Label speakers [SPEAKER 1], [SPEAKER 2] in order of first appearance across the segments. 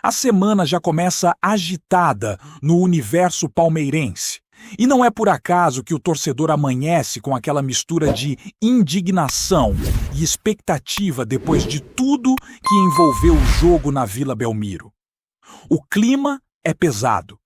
[SPEAKER 1] A semana já começa agitada no universo palmeirense. E não é por acaso que o torcedor amanhece com aquela mistura de indignação e expectativa depois de tudo que envolveu o jogo na Vila Belmiro. O clima é pesado,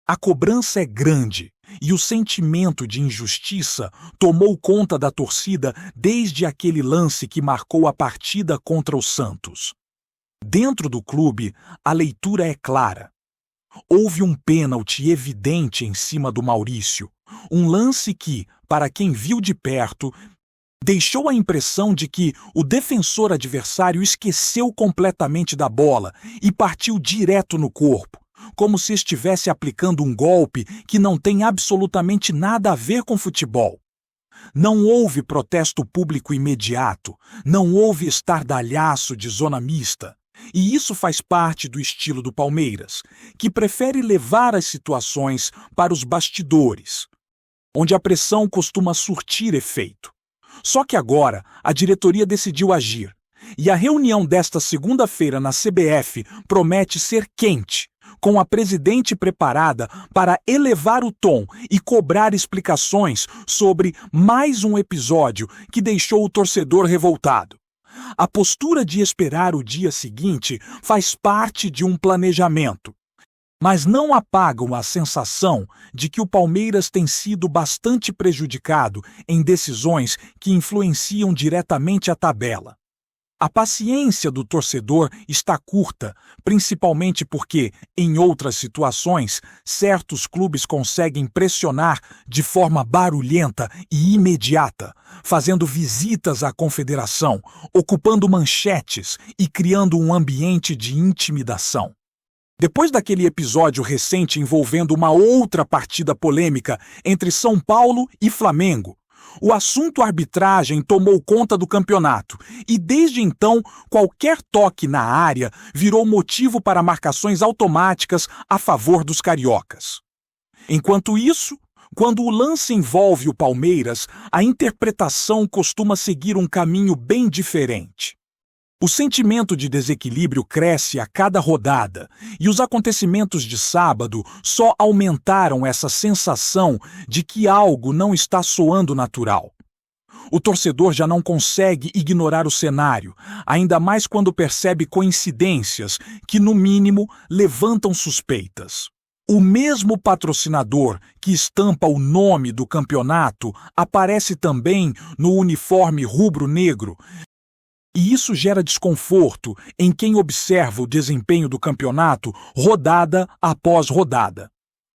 [SPEAKER 1] a cobrança é grande e o sentimento de injustiça tomou conta da torcida desde aquele lance que marcou a partida contra o Santos. Dentro do clube, a leitura é clara. Houve um pênalti evidente em cima do Maurício, um lance que, para quem viu de perto, deixou a impressão de que o defensor adversário esqueceu completamente da bola e partiu direto no corpo, como se estivesse aplicando um golpe que não tem absolutamente nada a ver com futebol. Não houve protesto público imediato, não houve estardalhaço de zona mista. E isso faz parte do estilo do Palmeiras, que prefere levar as situações para os bastidores, onde a pressão costuma surtir efeito. Só que agora a diretoria decidiu agir, e a reunião desta segunda-feira na CBF promete ser quente, com a presidente preparada para elevar o tom e cobrar explicações sobre mais um episódio que deixou o torcedor revoltado. A postura de esperar o dia seguinte faz parte de um planejamento, mas não apagam a sensação de que o Palmeiras tem sido bastante prejudicado em decisões que influenciam diretamente a tabela. A paciência do torcedor está curta, principalmente porque, em outras situações, certos clubes conseguem pressionar de forma barulhenta e imediata, fazendo visitas à confederação, ocupando manchetes e criando um ambiente de intimidação. Depois daquele episódio recente envolvendo uma outra partida polêmica entre São Paulo e Flamengo, o assunto arbitragem tomou conta do campeonato e, desde então, qualquer toque na área virou motivo para marcações automáticas a favor dos cariocas. Enquanto isso, quando o lance envolve o Palmeiras, a interpretação costuma seguir um caminho bem diferente. O sentimento de desequilíbrio cresce a cada rodada, e os acontecimentos de sábado só aumentaram essa sensação de que algo não está soando natural. O torcedor já não consegue ignorar o cenário, ainda mais quando percebe coincidências que, no mínimo, levantam suspeitas. O mesmo patrocinador que estampa o nome do campeonato aparece também no uniforme rubro-negro, e isso gera desconforto em quem observa o desempenho do campeonato rodada após rodada.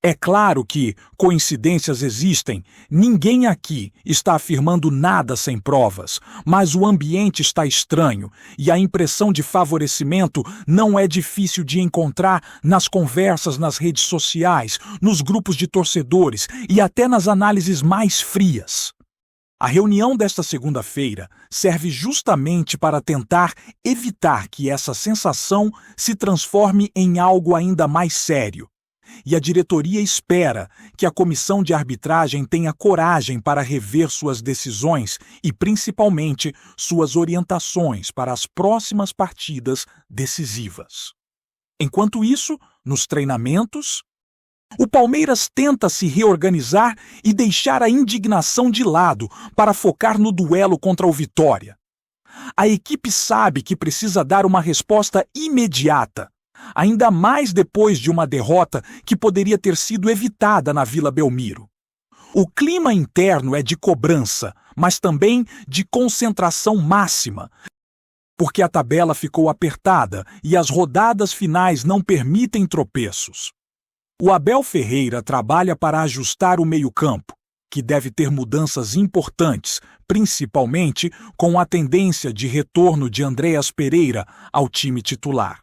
[SPEAKER 1] É claro que coincidências existem, ninguém aqui está afirmando nada sem provas, mas o ambiente está estranho e a impressão de favorecimento não é difícil de encontrar nas conversas nas redes sociais, nos grupos de torcedores e até nas análises mais frias. A reunião desta segunda-feira serve justamente para tentar evitar que essa sensação se transforme em algo ainda mais sério. E a diretoria espera que a comissão de arbitragem tenha coragem para rever suas decisões e, principalmente, suas orientações para as próximas partidas decisivas. Enquanto isso, nos treinamentos, o Palmeiras tenta se reorganizar e deixar a indignação de lado para focar no duelo contra o Vitória. A equipe sabe que precisa dar uma resposta imediata, ainda mais depois de uma derrota que poderia ter sido evitada na Vila Belmiro. O clima interno é de cobrança, mas também de concentração máxima, porque a tabela ficou apertada e as rodadas finais não permitem tropeços. O Abel Ferreira trabalha para ajustar o meio-campo, que deve ter mudanças importantes, principalmente com a tendência de retorno de Andréas Pereira ao time titular.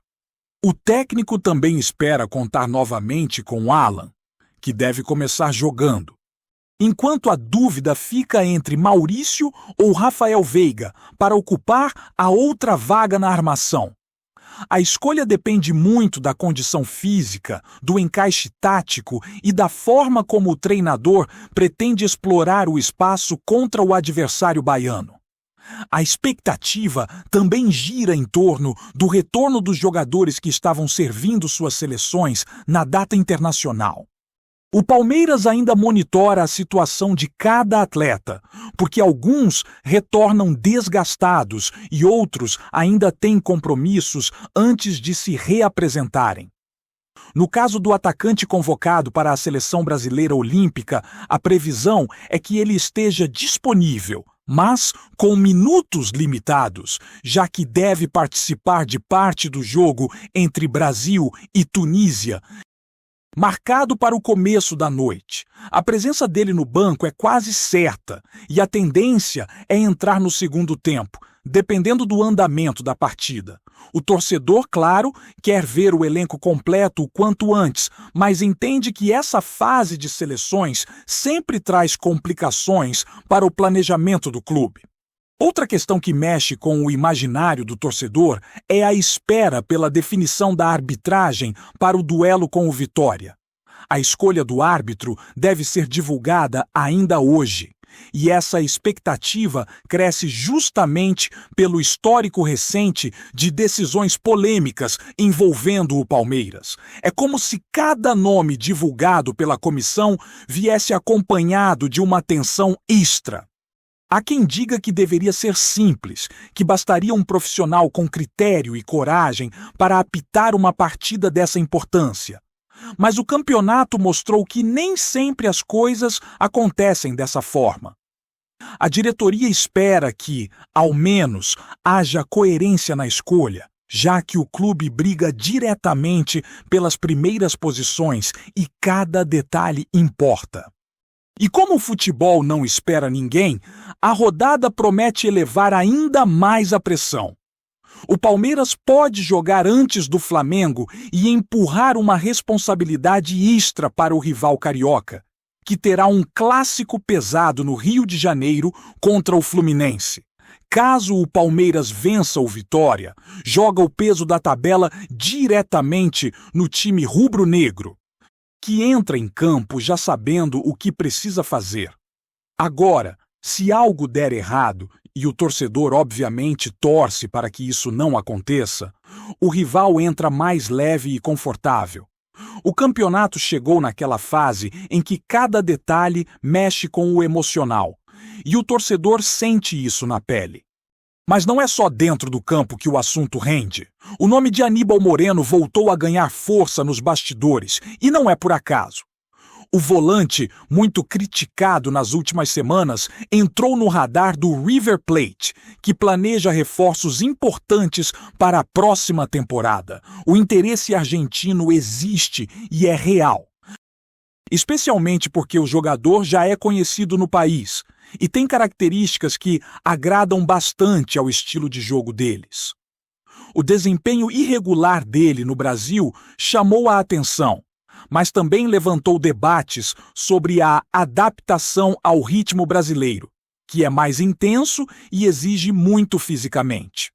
[SPEAKER 1] O técnico também espera contar novamente com Alan, que deve começar jogando, enquanto a dúvida fica entre Maurício ou Rafael Veiga para ocupar a outra vaga na armação. A escolha depende muito da condição física, do encaixe tático e da forma como o treinador pretende explorar o espaço contra o adversário baiano. A expectativa também gira em torno do retorno dos jogadores que estavam servindo suas seleções na data internacional. O Palmeiras ainda monitora a situação de cada atleta, porque alguns retornam desgastados e outros ainda têm compromissos antes de se reapresentarem. No caso do atacante convocado para a seleção brasileira olímpica, a previsão é que ele esteja disponível, mas com minutos limitados, já que deve participar de parte do jogo entre Brasil e Tunísia, marcado para o começo da noite. A presença dele no banco é quase certa e a tendência é entrar no segundo tempo, dependendo do andamento da partida. O torcedor, claro, quer ver o elenco completo o quanto antes, mas entende que essa fase de seleções sempre traz complicações para o planejamento do clube. Outra questão que mexe com o imaginário do torcedor é a espera pela definição da arbitragem para o duelo com o Vitória. A escolha do árbitro deve ser divulgada ainda hoje, e essa expectativa cresce justamente pelo histórico recente de decisões polêmicas envolvendo o Palmeiras. É como se cada nome divulgado pela comissão viesse acompanhado de uma atenção extra. Há quem diga que deveria ser simples, que bastaria um profissional com critério e coragem para apitar uma partida dessa importância. Mas o campeonato mostrou que nem sempre as coisas acontecem dessa forma. A diretoria espera que, ao menos, haja coerência na escolha, já que o clube briga diretamente pelas primeiras posições e cada detalhe importa. E como o futebol não espera ninguém, a rodada promete elevar ainda mais a pressão. O Palmeiras pode jogar antes do Flamengo e empurrar uma responsabilidade extra para o rival carioca, que terá um clássico pesado no Rio de Janeiro contra o Fluminense. Caso o Palmeiras vença o Vitória, joga o peso da tabela diretamente no time rubro-negro, que entra em campo já sabendo o que precisa fazer. Agora, se algo der errado, e o torcedor obviamente torce para que isso não aconteça, o rival entra mais leve e confortável. O campeonato chegou naquela fase em que cada detalhe mexe com o emocional, e o torcedor sente isso na pele. Mas não é só dentro do campo que o assunto rende. O nome de Aníbal Moreno voltou a ganhar força nos bastidores, e não é por acaso. O volante, muito criticado nas últimas semanas, entrou no radar do River Plate, que planeja reforços importantes para a próxima temporada. O interesse argentino existe e é real. Especialmente porque o jogador já é conhecido no país e tem características que agradam bastante ao estilo de jogo deles. O desempenho irregular dele no Brasil chamou a atenção, mas também levantou debates sobre a adaptação ao ritmo brasileiro, que é mais intenso e exige muito fisicamente.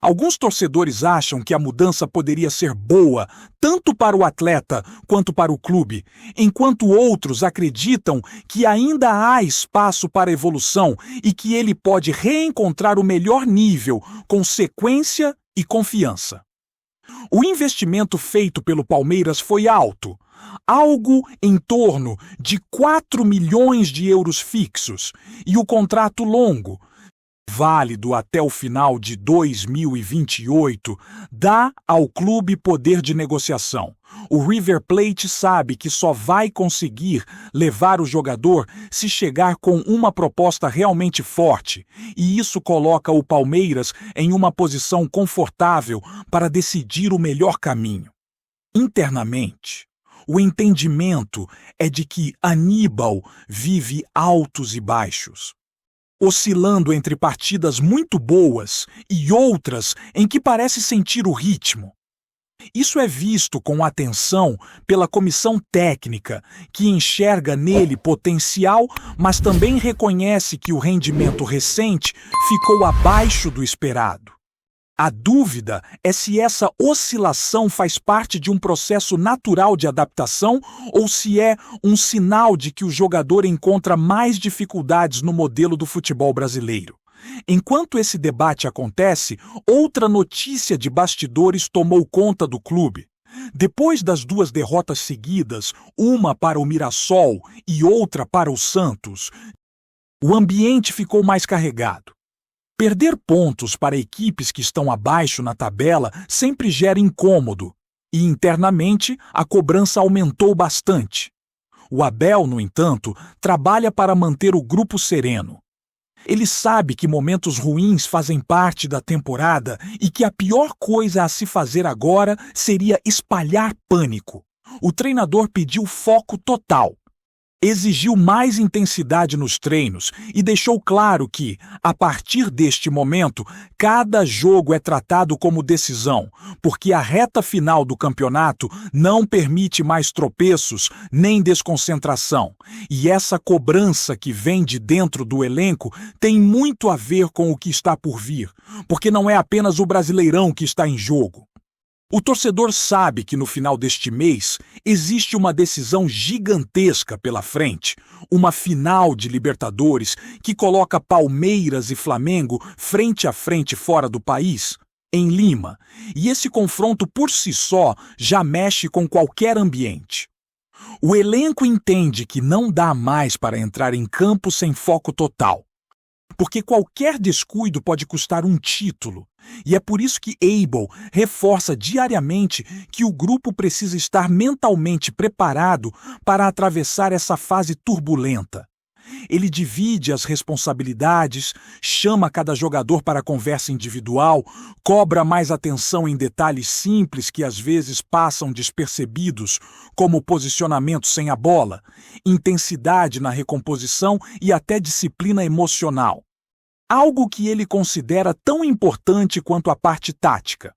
[SPEAKER 1] Alguns torcedores acham que a mudança poderia ser boa tanto para o atleta quanto para o clube, enquanto outros acreditam que ainda há espaço para evolução e que ele pode reencontrar o melhor nível com sequência e confiança. O investimento feito pelo Palmeiras foi alto, algo em torno de 4 milhões de euros fixos, e o contrato longo, válido até o final de 2028, dá ao clube poder de negociação. O River Plate sabe que só vai conseguir levar o jogador se chegar com uma proposta realmente forte, e isso coloca o Palmeiras em uma posição confortável para decidir o melhor caminho. Internamente, o entendimento é de que Aníbal vive altos e baixos, oscilando entre partidas muito boas e outras em que parece sentir o ritmo. Isso é visto com atenção pela comissão técnica, que enxerga nele potencial, mas também reconhece que o rendimento recente ficou abaixo do esperado. A dúvida é se essa oscilação faz parte de um processo natural de adaptação ou se é um sinal de que o jogador encontra mais dificuldades no modelo do futebol brasileiro. Enquanto esse debate acontece, outra notícia de bastidores tomou conta do clube. Depois das duas derrotas seguidas, uma para o Mirassol e outra para o Santos, o ambiente ficou mais carregado. Perder pontos para equipes que estão abaixo na tabela sempre gera incômodo, e internamente a cobrança aumentou bastante. O Abel, no entanto, trabalha para manter o grupo sereno. Ele sabe que momentos ruins fazem parte da temporada e que a pior coisa a se fazer agora seria espalhar pânico. O treinador pediu foco total. Exigiu mais intensidade nos treinos e deixou claro que, a partir deste momento, cada jogo é tratado como decisão, porque a reta final do campeonato não permite mais tropeços nem desconcentração. E essa cobrança que vem de dentro do elenco tem muito a ver com o que está por vir, porque não é apenas o Brasileirão que está em jogo. O torcedor sabe que no final deste mês existe uma decisão gigantesca pela frente, uma final de Libertadores que coloca Palmeiras e Flamengo frente a frente fora do país, em Lima, e esse confronto por si só já mexe com qualquer ambiente. O elenco entende que não dá mais para entrar em campo sem foco total, porque qualquer descuido pode custar um título. E é por isso que Abel reforça diariamente que o grupo precisa estar mentalmente preparado para atravessar essa fase turbulenta. Ele divide as responsabilidades, chama cada jogador para conversa individual, cobra mais atenção em detalhes simples que às vezes passam despercebidos, como posicionamento sem a bola, intensidade na recomposição e até disciplina emocional. Algo que ele considera tão importante quanto a parte tática.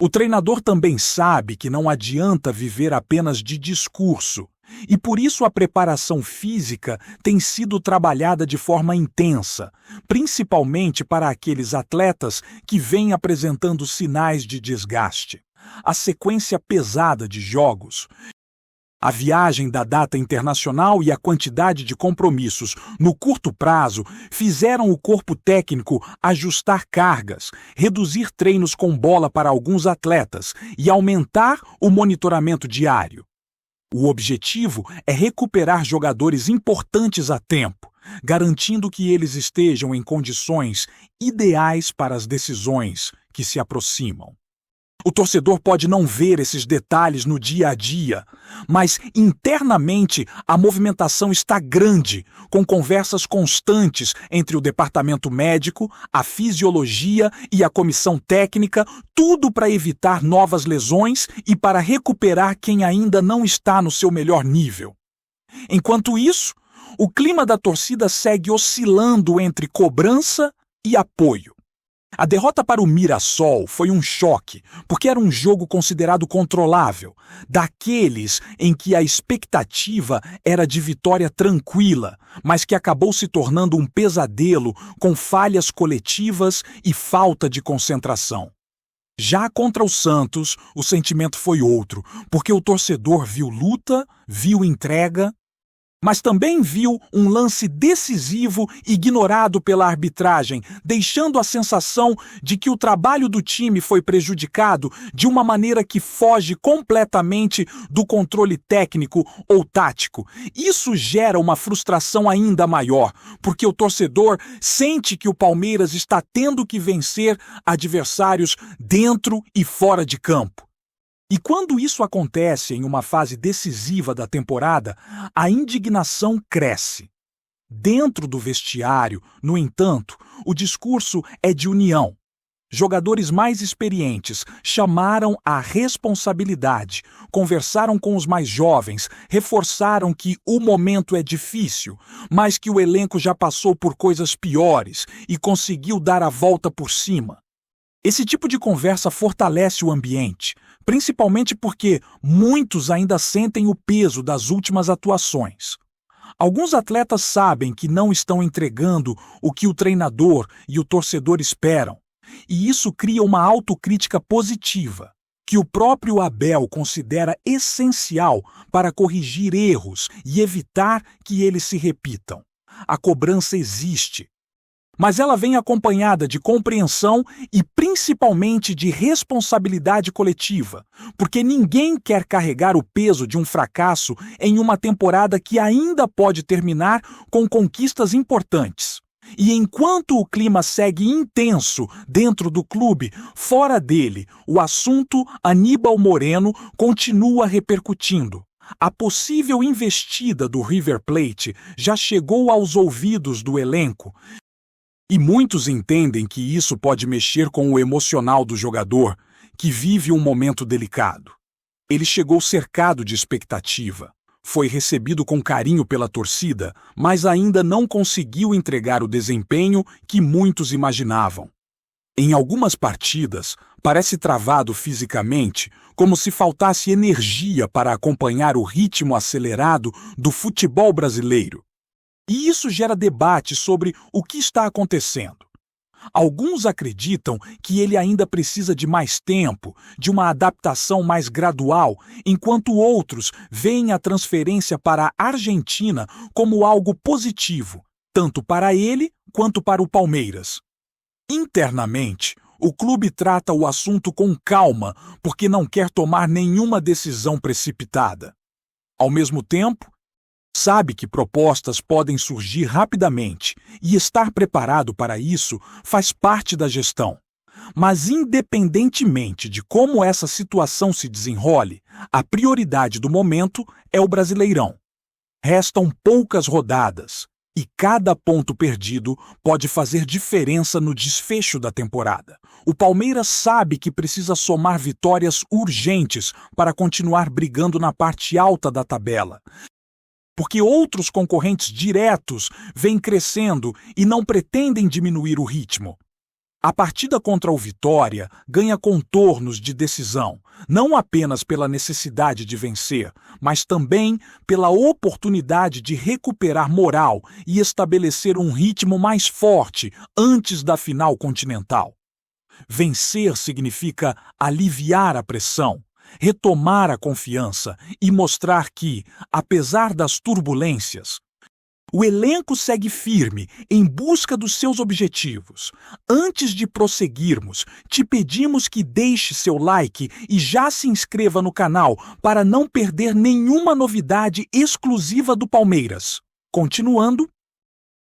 [SPEAKER 1] O treinador também sabe que não adianta viver apenas de discurso, e por isso a preparação física tem sido trabalhada de forma intensa, principalmente para aqueles atletas que vêm apresentando sinais de desgaste. A sequência pesada de jogos, a viagem da data internacional e a quantidade de compromissos no curto prazo fizeram o corpo técnico ajustar cargas, reduzir treinos com bola para alguns atletas e aumentar o monitoramento diário. O objetivo é recuperar jogadores importantes a tempo, garantindo que eles estejam em condições ideais para as decisões que se aproximam. O torcedor pode não ver esses detalhes no dia a dia, mas internamente a movimentação está grande, com conversas constantes entre o departamento médico, a fisiologia e a comissão técnica, tudo para evitar novas lesões e para recuperar quem ainda não está no seu melhor nível. Enquanto isso, o clima da torcida segue oscilando entre cobrança e apoio. A derrota para o Mirassol foi um choque, porque era um jogo considerado controlável, daqueles em que a expectativa era de vitória tranquila, mas que acabou se tornando um pesadelo com falhas coletivas e falta de concentração. Já contra o Santos, o sentimento foi outro, porque o torcedor viu luta, viu entrega, mas também viu um lance decisivo ignorado pela arbitragem, deixando a sensação de que o trabalho do time foi prejudicado de uma maneira que foge completamente do controle técnico ou tático. Isso gera uma frustração ainda maior, porque o torcedor sente que o Palmeiras está tendo que vencer adversários dentro e fora de campo. E quando isso acontece em uma fase decisiva da temporada, a indignação cresce. Dentro do vestiário, no entanto, o discurso é de união. Jogadores mais experientes chamaram a responsabilidade, conversaram com os mais jovens, reforçaram que o momento é difícil, mas que o elenco já passou por coisas piores e conseguiu dar a volta por cima. Esse tipo de conversa fortalece o ambiente, principalmente porque muitos ainda sentem o peso das últimas atuações. Alguns atletas sabem que não estão entregando o que o treinador e o torcedor esperam, e isso cria uma autocrítica positiva, que o próprio Abel considera essencial para corrigir erros e evitar que eles se repitam. A cobrança existe, Mas ela vem acompanhada de compreensão e principalmente de responsabilidade coletiva, porque ninguém quer carregar o peso de um fracasso em uma temporada que ainda pode terminar com conquistas importantes. E enquanto o clima segue intenso dentro do clube, fora dele, o assunto Aníbal Moreno continua repercutindo. A possível investida do River Plate já chegou aos ouvidos do elenco, e muitos entendem que isso pode mexer com o emocional do jogador, que vive um momento delicado. Ele chegou cercado de expectativa. Foi recebido com carinho pela torcida, mas ainda não conseguiu entregar o desempenho que muitos imaginavam. Em algumas partidas, parece travado fisicamente, como se faltasse energia para acompanhar o ritmo acelerado do futebol brasileiro. E isso gera debate sobre o que está acontecendo. Alguns acreditam que ele ainda precisa de mais tempo, de uma adaptação mais gradual, enquanto outros veem a transferência para a Argentina como algo positivo, tanto para ele quanto para o Palmeiras. Internamente, o clube trata o assunto com calma, porque não quer tomar nenhuma decisão precipitada. Ao mesmo tempo, sabe que propostas podem surgir rapidamente e estar preparado para isso faz parte da gestão. Mas, independentemente de como essa situação se desenrole, a prioridade do momento é o Brasileirão. Restam poucas rodadas e cada ponto perdido pode fazer diferença no desfecho da temporada. O Palmeiras sabe que precisa somar vitórias urgentes para continuar brigando na parte alta da tabela, porque outros concorrentes diretos vêm crescendo e não pretendem diminuir o ritmo. A partida contra o Vitória ganha contornos de decisão, não apenas pela necessidade de vencer, mas também pela oportunidade de recuperar moral e estabelecer um ritmo mais forte antes da final continental. Vencer significa aliviar a pressão, retomar a confiança e mostrar que, apesar das turbulências, o elenco segue firme em busca dos seus objetivos. Antes de prosseguirmos, te pedimos que deixe seu like e já se inscreva no canal para não perder nenhuma novidade exclusiva do Palmeiras. Continuando,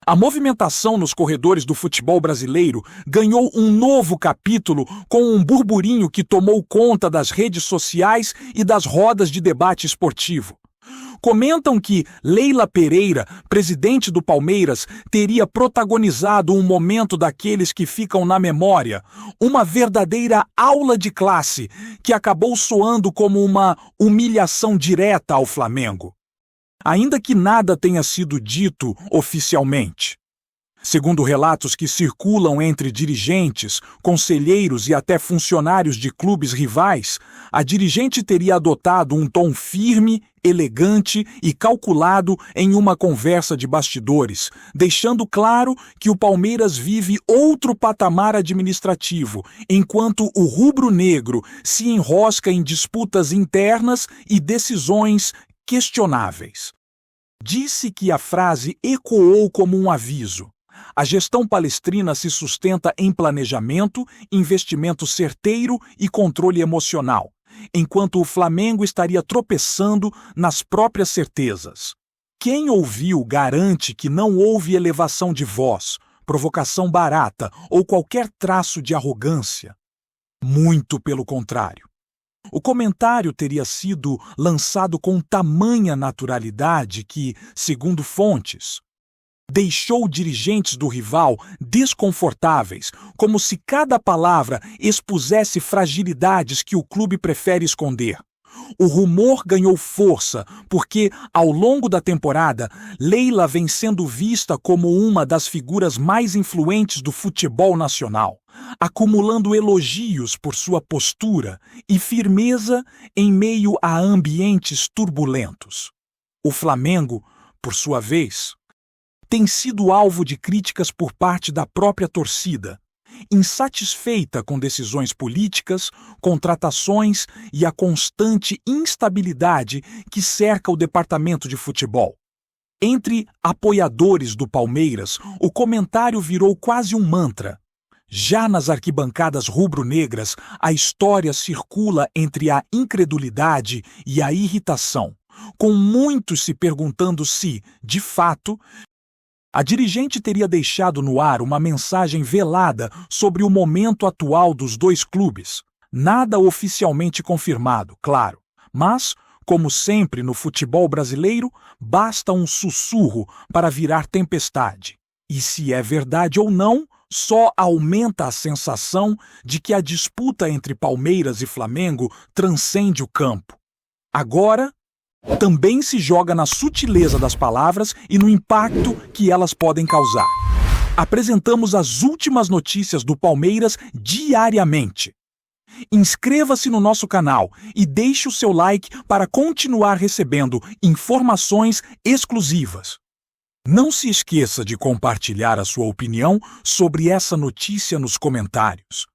[SPEAKER 1] a movimentação nos corredores do futebol brasileiro ganhou um novo capítulo com um burburinho que tomou conta das redes sociais e das rodas de debate esportivo. Comentam que Leila Pereira, presidente do Palmeiras, teria protagonizado um momento daqueles que ficam na memória, uma verdadeira aula de classe que acabou soando como uma humilhação direta ao Flamengo, ainda que nada tenha sido dito oficialmente. Segundo relatos que circulam entre dirigentes, conselheiros e até funcionários de clubes rivais, a dirigente teria adotado um tom firme, elegante e calculado em uma conversa de bastidores, deixando claro que o Palmeiras vive outro patamar administrativo, enquanto o rubro-negro se enrosca em disputas internas e decisões questionáveis. Disse que a frase ecoou como um aviso. A gestão palestrina se sustenta em planejamento, investimento certeiro e controle emocional, enquanto o Flamengo estaria tropeçando nas próprias certezas. Quem ouviu garante que não houve elevação de voz, provocação barata ou qualquer traço de arrogância. Muito pelo contrário. O comentário teria sido lançado com tamanha naturalidade que, segundo fontes, deixou dirigentes do rival desconfortáveis, como se cada palavra expusesse fragilidades que o clube prefere esconder. O rumor ganhou força porque, ao longo da temporada, Leila vem sendo vista como uma das figuras mais influentes do futebol nacional, acumulando elogios por sua postura e firmeza em meio a ambientes turbulentos. O Flamengo, por sua vez, tem sido alvo de críticas por parte da própria torcida, insatisfeita com decisões políticas, contratações e a constante instabilidade que cerca o departamento de futebol. Entre apoiadores do Palmeiras, o comentário virou quase um mantra. Já nas arquibancadas rubro-negras, a história circula entre a incredulidade e a irritação, com muitos se perguntando se, de fato, a dirigente teria deixado no ar uma mensagem velada sobre o momento atual dos dois clubes. Nada oficialmente confirmado, claro, mas, como sempre no futebol brasileiro, basta um sussurro para virar tempestade. E se é verdade ou não, só aumenta a sensação de que a disputa entre Palmeiras e Flamengo transcende o campo. Agora, também se joga na sutileza das palavras e no impacto que elas podem causar. Apresentamos as últimas notícias do Palmeiras diariamente. Inscreva-se no nosso canal e deixe o seu like para continuar recebendo informações exclusivas. Não se esqueça de compartilhar a sua opinião sobre essa notícia nos comentários,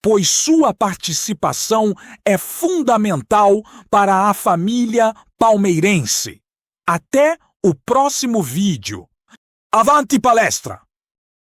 [SPEAKER 1] pois sua participação é fundamental para a família palmeirense. Até o próximo vídeo. Avante palestra!